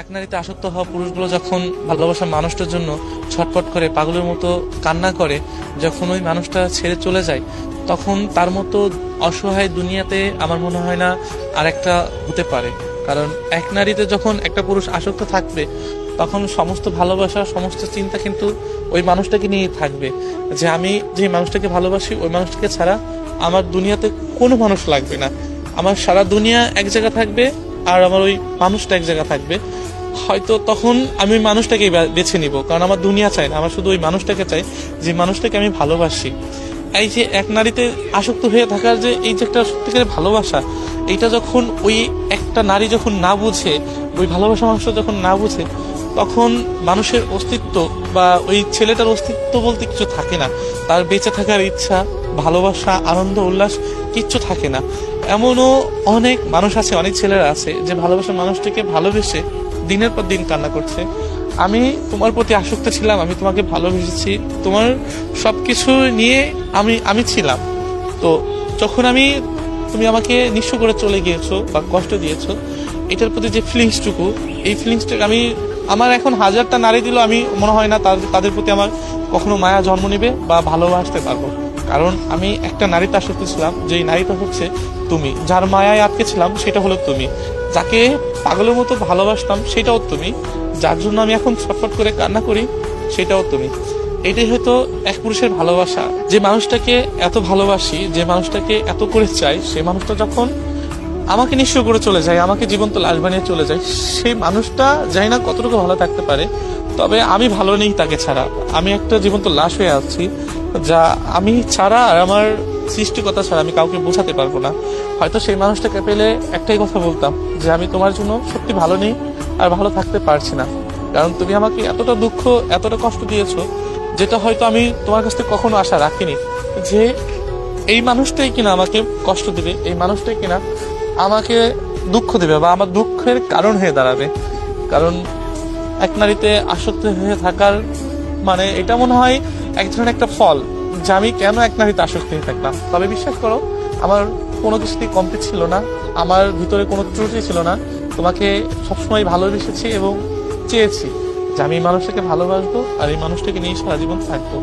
এক নারীতে আসক্ত হওয়া পুরুষগুলো যখন ভালোবাসা মানুষটার জন্য ছটফট করে পাগলের মতো কান্না করে, যখন ওই মানুষটা ছেড়ে চলে যায়, তখন তার মতো অসহায় দুনিয়াতে আমার মনে হয় না আর একটা হতে পারে। কারণ এক নারীতে যখন একটা পুরুষ আসক্ত থাকবে, তখন সমস্ত ভালোবাসা, সমস্ত চিন্তা কিন্তু ওই মানুষটাকে নিয়েই থাকবে, যে আমি যে মানুষটাকে ভালোবাসি ওই মানুষটাকে ছাড়া আমার দুনিয়াতে কোনো মানুষ লাগবে না। আমার সারা দুনিয়া এক জায়গা থাকবে আর আমার ওই মানুষটা এক জায়গা থাকবে। হয়তো তখন আমি ওই মানুষটাকেই বেছে নিব, কারণ আমার দুনিয়া চাই না, আমার শুধু ওই মানুষটাকে চাই যে মানুষটাকে আমি ভালোবাসি। এই যে এক নারীতে আসক্ত হয়ে থাকার যে এই যে একটা সত্যিকারের ভালোবাসা, এইটা যখন ওই একটা নারী যখন না বুঝে, ওই ভালোবাসা মানুষটা যখন না বুঝে, তখন মানুষের অস্তিত্ব বা ওই ছেলেটার অস্তিত্ব বলতে কিছু থাকে না। তার বেঁচে থাকার ইচ্ছা, ভালোবাসা, আনন্দ, উল্লাস কিচ্ছু থাকে না। এমনও অনেক মানুষ আছে, অনেক ছেলেরা আছে যে ভালোবাসার মানুষটিকে ভালোবেসে দিনের পর দিন কান্না করছে। আমি তোমার প্রতি আসক্ত ছিলাম, আমি তোমাকে ভালোবেসেছি, তোমার সবকিছু নিয়ে আমি ছিলাম। তো যখন তুমি আমাকে নিঃস্ব করে চলে গিয়েছো বা কষ্ট দিয়েছো, এটার প্রতি যে ফিলিংসটুকু, এই ফিলিংসটাকে আমার এখন হাজারটা নারী দিল, আমি মনে হয় না তাদের প্রতি আমার কখনো মায়া জন্ম নেবে বা ভালোবাসতে পারবো। কারণ আমি একটা নারীতে আসক্ত ছিলাম, যেই নারীটা হচ্ছে তুমি। যার মায়ায় আটকে ছিলাম সেটা হলো তুমি। যাকে পাগলের মতো ভালোবাসতাম সেটাও তুমি। যার জন্য আমি এখন ছটফট করে কান্না করি সেটাও তুমি। এটাই হয়তো এক পুরুষের ভালোবাসা। যে মানুষটাকে এত ভালোবাসি, যে মানুষটাকে এত করে চাই, সে মানুষটা যখন আমাকে নিঃস্ব করে চলে যায়, আমাকে জীবন্ত লাশ বানিয়ে চলে যায়, সেই মানুষটা জানি না কতটুকু ভালো থাকতে পারে। তবে আমি ভালো নেই তাকে ছাড়া। আমি একটা জীবন্ত লাশ হয়ে আছি, যা আমি ছাড়া আর আমার সৃষ্টিকর্তা ছাড়া আমি কাউকে বোঝাতে পারবো না। হয়তো সেই মানুষটাকে পেলে একটাই কথা বলতাম, যে আমি তোমার জন্য সত্যি ভালো নেই আর ভালো থাকতে পারছি না। কারণ তুমি আমাকে এতটা দুঃখ, এতটা কষ্ট দিয়েছো, যেটা হয়তো আমি তোমার কাছ থেকে কখনো আশা রাখিনি, যে এই মানুষটাই কিনা আমাকে কষ্ট দিবে, এই মানুষটাই কিনা আমাকে দুঃখ দেবে বা আমার দুঃখের কারণ হয়ে দাঁড়াবে। কারণ এক নারীতে আসক্ত হয়ে থাকার মানে এটা মনে হয় এক ধরনের একটা ফল, যে আমি কেন এক নারীতে আসক্ত হয়ে থাকলাম। তবে বিশ্বাস করো, আমার কোনো কিছুতেই কমতি ছিল না, আমার ভিতরে কোনো ত্রুটি ছিল না। তোমাকে সবসময় ভালোবেসেছি এবং চেয়েছি যে আমি এই মানুষটাকে ভালোবাসবো আর এই মানুষটাকে নিয়ে সারা জীবন থাকবো।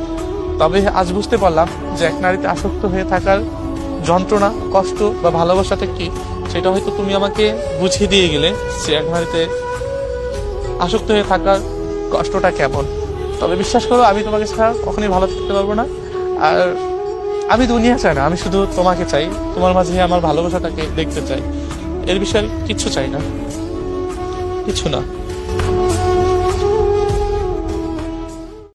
তবে আজ বুঝতে পারলাম যে এক নারীতে আসক্ত হয়ে থাকার যন্ত্রণা, কষ্ট বা ভালোবাসাটা কি, সেটা হয়তো তুমি আমাকে বুঝিয়ে দিয়ে গেলে যে এক নারীতে আসক্ত হয়ে থাকার কষ্টটা কেমন। তবে বিশ্বাস করো, আমি তোমাকে ছাড়া কখনোই ভালো থাকতে পারবো না। আর আমি দুনিয়া চাই না, আমি শুধু তোমাকে চাই, তোমার মাঝে আমার ভালোবাসাটাকে দেখতে চাই। এর বিষয়ে কিচ্ছু চাই না, কিছু না।